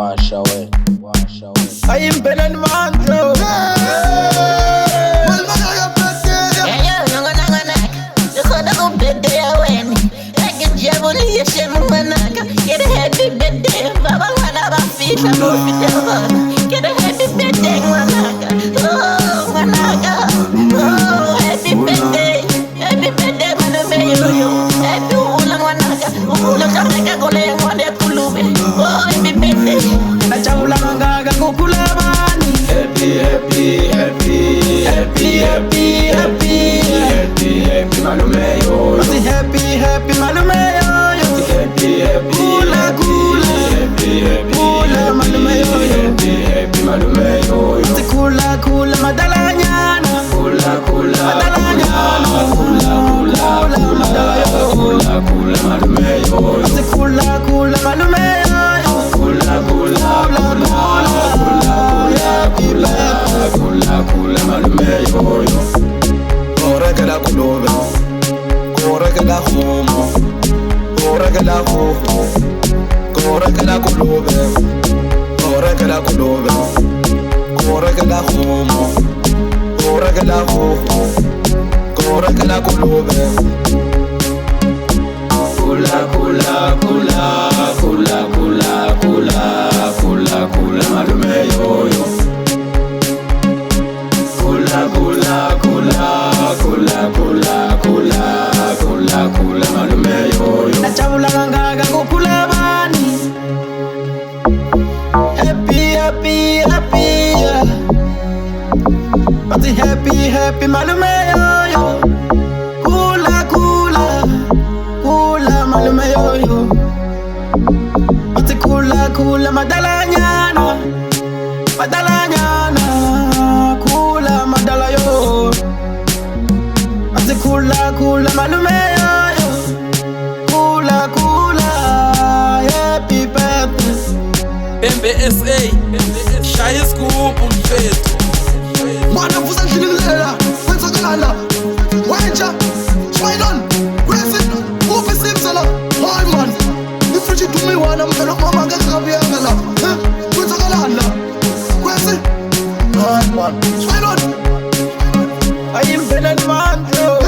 wash away, wash away. I am Ben and Mandro. Get a happy birthday, Baba Wanaba feet, I'm going to get a happy birthday, Wanaka. Oh, Wanaka. Oh, happy birthday, Manameyo. Happy Ula Wanaka. Ula Kanaka Gole, Wanda Kulube. Oh, happy birthday. Nachaula Manga Kukulabani. Happy, happy, happy, happy, happy, happy, happy, happy, Malumeyo. Happy, happy, Malumeyo. Happy, happy, Kula, kula, happy, happy, kula, Malumeyo. happy, happy, Malumeyo. Kula, kula, Madalanyana. Kula, kula, Madalanyana. kula, kula, kula, kula, kula, Malumeyo. Kula, kula, Malumeyo. Kula, kula, kula, kula, kula, Malumeyo. Korekela kulobe, korekela humo, korekela humo, korekela kulobe, korekela kulobe, korekela humo, korekela humo, korekela kulobe. Kula, kula, kula, kula, kula, kula, kula, kula, Malumeyo. Kula, kula, kula, kula, kula, kula, kula, kula, Malumeyo. Nachaula Manga Kukulabani. Happy, happy, happy, yeah. Happy, happy, Malumeyo. Kula, kula, kula, Malumeyo. Kula, kula, Madalanyana. Madalanyana. Kula, Madalayo. Kula, kula, Malumeyo. Kula, kula, happy birthday. MBSA, shaya isigubhu mfethu. Mana vuza ndlililela, wenza kalala. Wenja, Swainon, Gracie, Upi Simsala. Hi man, ifriji dumi wana mfelo mama ngakabi yangala. Wenza kalala. Gracie, hi man, Swainon. I am Ben and Mandro.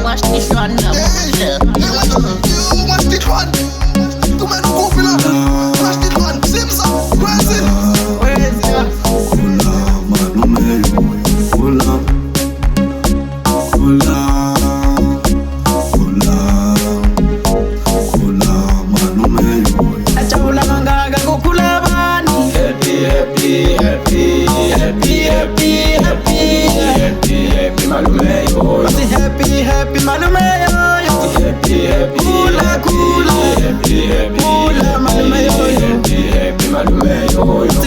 Watch this one now. Watch this one. Tu me no copila. Watch this one. Simsa, Gracie. Where's ya? Kula, Malumeyo. Kula, kula, kula, kula, Malumeyo. Nachaula Manga Kukulabani. Happy, happy, happy, happy, happy, happy, happy, happy, Malumeyo. Happy, happy, Malumeyo. Happy, happy, Kula, kula, happy, happy, kula, Malumeyo. happy, happy, Malumeyo.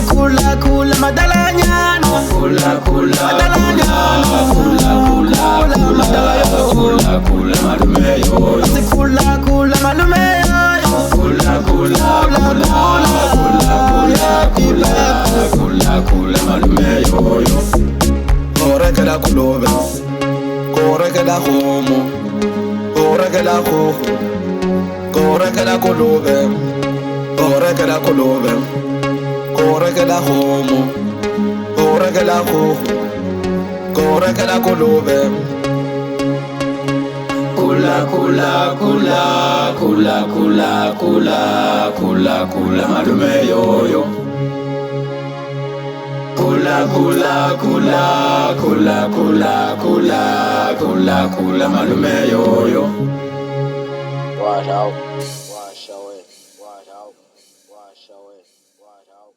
Kula, kula, Madalanyana. Kula, kula, Madalanyana. kula, kula, kula, kula, Malumeyo. Kula, kula, Malumeyo. Kula, kula, kula, kula, Malumeyo. Korekela kulobe, korekela humo, korekela humo, korekela kulobe, korekela kulobe, korekela humo, korekela humo, korekela kulobe. Kula, kula, kula, kula, kula, kula, kula, kula, Malumeyo. Kula, kula, kula, kula, kula, kula, kula, kula, Malumeyo. Wash out, wash away, wash out, wash away, wash out.